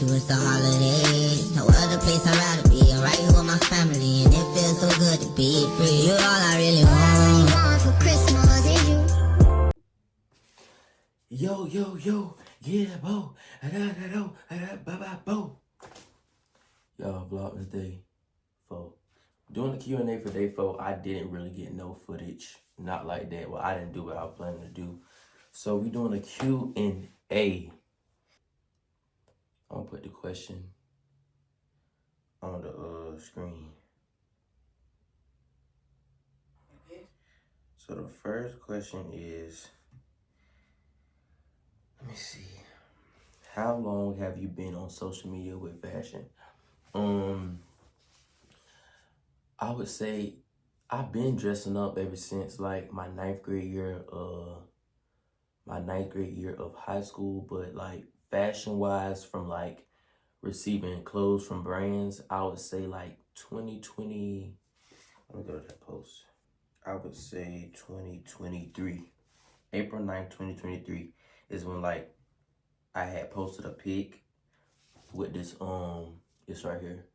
you it's the holidays. No other place I'd rather be. I'm right here with my family, and it feels so good to be free. You're all I really want for Christmas is you. Yo, yo, yo, yeah, bo, bo. Y'all, Vlogmas Day 4. Doing the Q&A for Day 4, I didn't really get no footage. Not like that. Well, I didn't do what I was planning to do. So we doing a Q&A. I'm gonna put the question on the screen. So the first question is, let me see. How long have you been on social media with fashion? I would say I've been dressing up ever since like my ninth grade year of high school, but like fashion wise, from like receiving clothes from brands, I would say like 2020. Let me go to that post. I would say 2023. April 9th, 2023 is when like I had posted a pic with this this right here,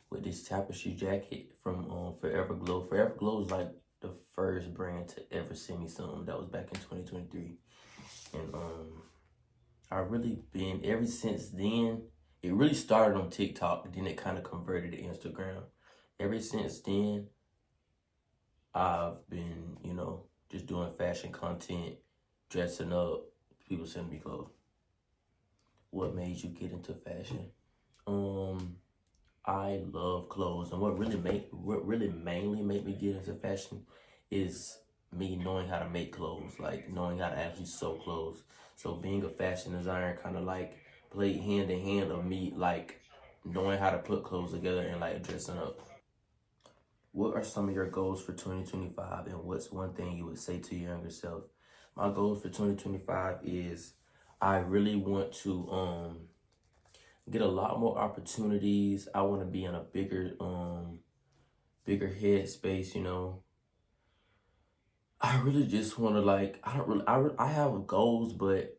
with this tapestry jacket from Forever Glow. Forever Glow is like the first brand to ever send me something. That was back in 2023. And I really been, ever since then, it really started on TikTok, and then it kind of converted to Instagram. Ever since then, I've been, just doing fashion content, dressing up, people sending me clothes. What made you get into fashion? I love clothes, and what really mainly made me get into fashion is me knowing how to make clothes, like knowing how to actually sew clothes. So being a fashion designer kind of like played hand in hand of me like knowing how to put clothes together and like dressing up. What are some of your goals for 2025, and what's one thing you would say to your younger self? My goals for 2025 is I really want to get a lot more opportunities. I want to be in a bigger head space, I really just want to like, I have goals, but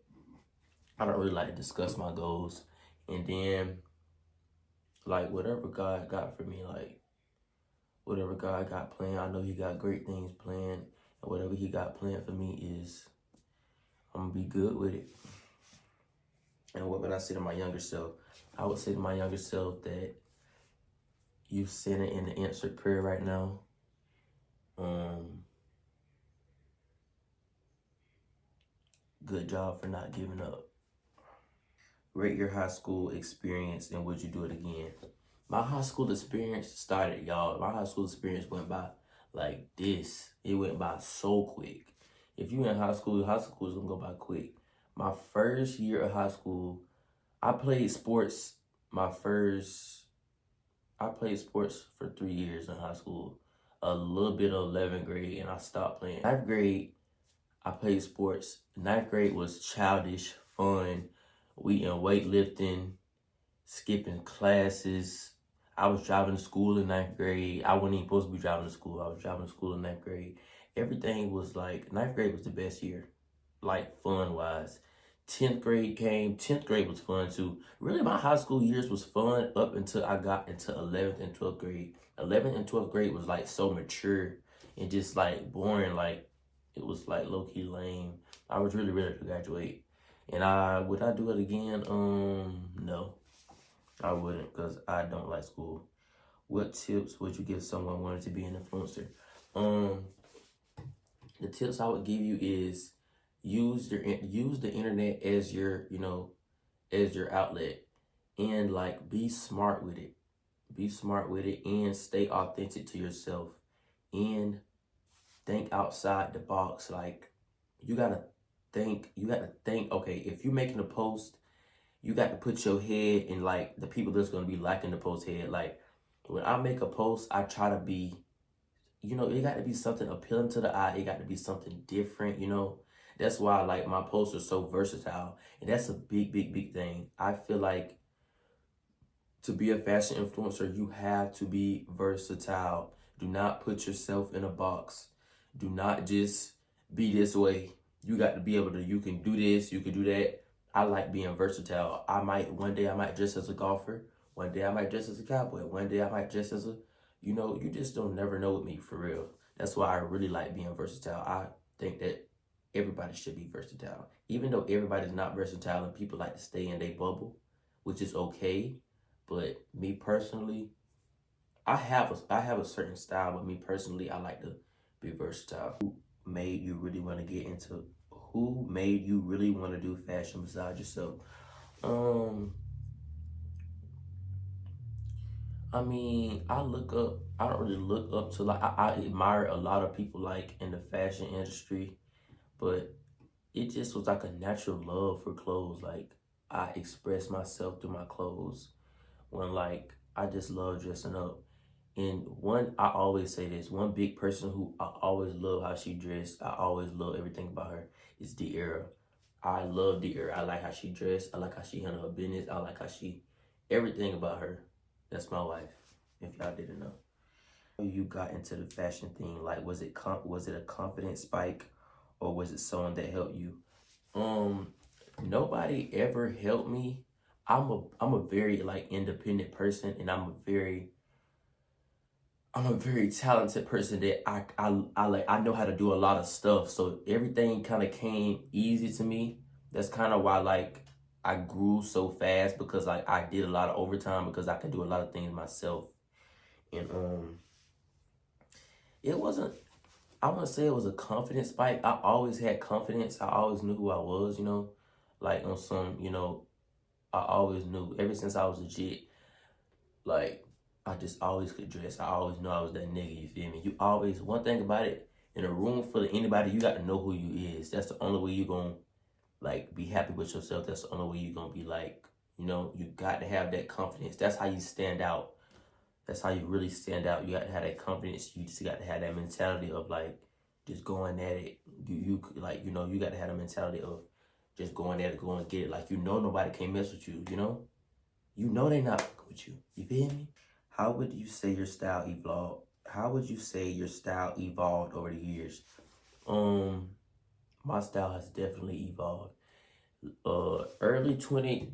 I don't really like to discuss my goals. And then like whatever God got for me, like whatever God got planned, I know he got great things planned, and whatever he got planned for me is, I'm gonna be good with it. And what would I say to my younger self? I would say to my younger self that you sitting in the answered prayer right now. Good job for not giving up. Rate your high school experience, and would you do it again? My high school experience started, y'all. My high school experience went by like this. It went by so quick. If you in high school is gonna go by quick. My first year of high school, I played sports. I played sports for 3 years in high school. A little bit of 11th grade, and I stopped playing. 9th grade, I played sports. 9th grade was childish, fun. We in weightlifting, skipping classes. I was driving to school in 9th grade. I wasn't even supposed to be driving to school. I was driving to school in 9th grade. Everything was like, 9th grade was the best year, like fun-wise. 10th grade came. 10th grade was fun too. Really, my high school years was fun up until I got into 11th and 12th grade. 11th and 12th grade was like so mature and just like boring. Like it was like low-key lame. I was really ready to graduate. And would I do it again? No, I wouldn't, because I don't like school. What tips would you give someone wanting to be an influencer? The tips I would give you is use the internet as your, as your outlet, and like be smart with it. Be smart with it and stay authentic to yourself and think outside the box. Like you gotta think, okay, if you're making a post, you got to put your head in like the people that's gonna be liking the post head. Like when I make a post, I try to be, it got to be something appealing to the eye. It got to be something different, That's why like my posts are so versatile. And that's a big, big, big thing. I feel like to be a fashion influencer, you have to be versatile. Do not put yourself in a box. Do not just be this way. You got to be able to, you can do this, you can do that. I like being versatile. One day I might dress as a golfer. One day I might dress as a cowboy. One day I might dress as a, you just don't never know with me for real. That's why I really like being versatile. I think that everybody should be versatile. Even though everybody's not versatile and people like to stay in their bubble, which is okay. But me personally, I have a certain style, but me personally, I like to be versatile. Made you really want to get into Who made you really want to do fashion besides yourself? Um, I mean, I don't really look up to I admire a lot of people like in the fashion industry, but it just was like a natural love for clothes. Like I express myself through my clothes when like I just love dressing up. And I always say this, one big person who I always love how she dressed, I always love everything about her, is De'Ara. I love De'Ara. I like how she dressed. I like how she handled her business. I like everything about her. That's my wife, if y'all didn't know. You got into the fashion thing, like was it a confidence spike or was it someone that helped you? Um, Nobody ever helped me. I'm a very like independent person and I'm a very talented person that I know how to do a lot of stuff. So everything kind of came easy to me. That's kind of why like I grew so fast because like I did a lot of overtime because I can do a lot of things myself. And it wasn't I wouldn't say it was a confidence spike. I always had confidence. I always knew who I was, like on some, I always knew ever since I was legit. Like, I just always could dress. I always knew I was that nigga, you feel me? You always, one thing about it, in a room full of anybody, you got to know who you is. That's the only way you going to, like, be happy with yourself. That's the only way you going to be, like, you got to have that confidence. That's how you stand out. That's how you really stand out. You got to have that confidence. You just got to have that mentality of, like, just going at it. You got to have the mentality of just going at it, going and get it. Like, nobody can mess with you, You know they not fucking with you. You feel me? How would you say your style evolved? How would you say your style evolved over the years? My style has definitely evolved. Early 20,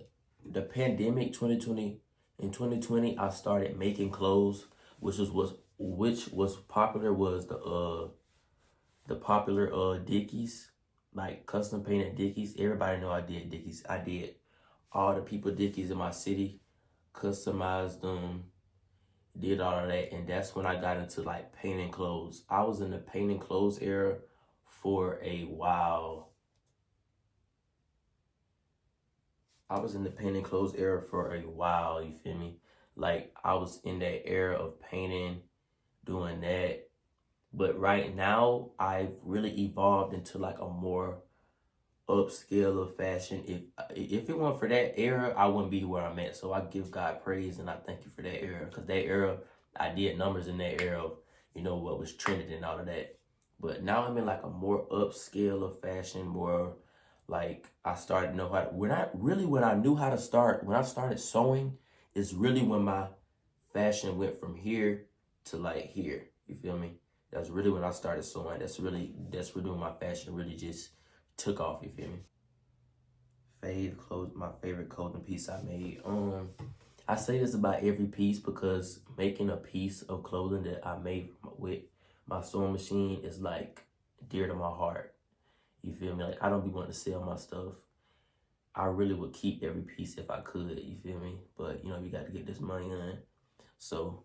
the pandemic 2020, in 2020, I started making clothes, which was popular was the popular Dickies, like custom painted Dickies. Everybody know I did Dickies. I did all the people Dickies in my city, customized them, did all of that, and that's when I got into like painting clothes. I was in the painting clothes era for a while. You feel me? Like I was in that era of painting, doing that. But right now, I've really evolved into like a more upscale of fashion. If it weren't for that era, I wouldn't be where I'm at. So I give God praise and I thank you for that era. Because that era, I did numbers in that era of, what was trending and all of that. But now I'm in like a more upscale of fashion, more like I started to know how to, when I started sewing, is really when my fashion went from here to like here. You feel me? That's really when I started sewing. That's really when my fashion really just took off. You feel me? My favorite clothing piece I made. I say this about every piece because making a piece of clothing that I made with my sewing machine is like dear to my heart. You feel me? Like I don't be wanting to sell my stuff. I really would keep every piece if I could. You feel me? But you got to get this money in. So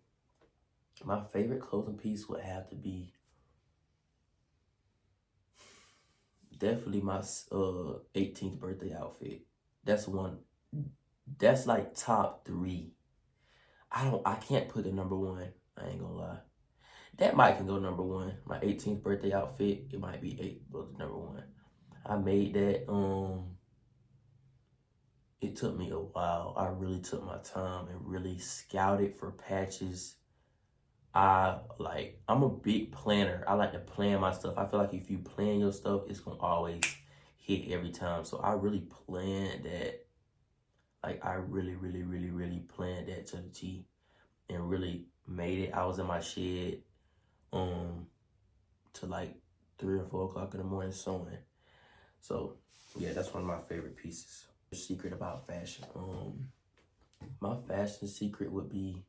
my favorite clothing piece would have to be definitely my 18th birthday outfit. That's one. That's like top 3. I can't put it number 1. I ain't gonna lie. That might can go number 1. My 18th birthday outfit, it might be number 1. I made that. It took me a while. I really took my time and really scouted for patches. I'm a big planner. I like to plan my stuff. I feel like if you plan your stuff, it's gonna always hit every time. So I really planned that. Like I really, really, really, really planned that to the T and really made it. I was in my shed to like 3 or 4 o'clock in the morning sewing. So yeah, that's one of my favorite pieces. Secret about fashion. My fashion secret would be,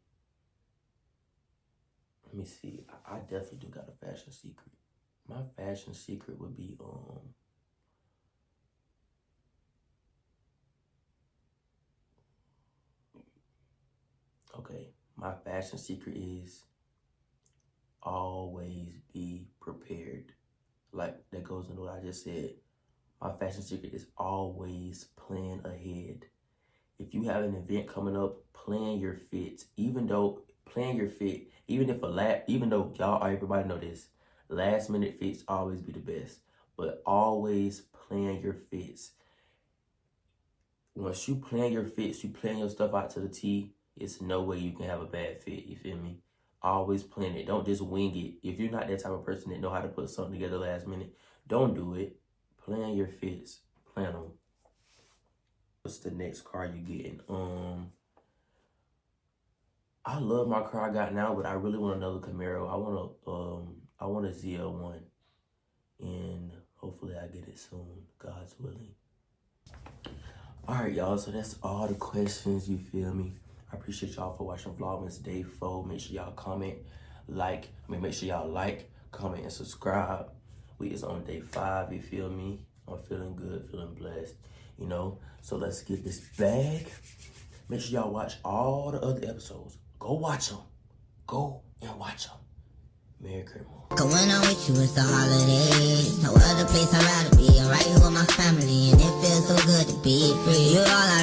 let me see, I definitely do got a fashion secret. My fashion secret would be, okay, my fashion secret is always be prepared. Like, that goes into what I just said. My fashion secret is always plan ahead. If you have an event coming up, plan your fits. Even though y'all, everybody know this, last minute fits always be the best. But always plan your fits. Once you plan your fits, you plan your stuff out to the T, it's no way you can have a bad fit, you feel me? Always plan it. Don't just wing it. If you're not that type of person that know how to put something together last minute, don't do it. Plan your fits. Plan them. What's the next car you getting? I love my car I got now, but I really want another Camaro. I want a ZL1, and hopefully I get it soon, God's willing. All right, y'all. So that's all the questions. You feel me? I appreciate y'all for watching Vlogmas Day 4. Make sure y'all make sure y'all like, comment, and subscribe. We is on day 5. You feel me? I'm feeling good, feeling blessed. You know. So let's get this bag. Make sure y'all watch all the other episodes. Go watch them. Go and watch them. Merry Christmas. Cause when I'm with you, it's the holidays. No other place I'd rather be. I'm right here with my family, and it feels so good to be free. You're all I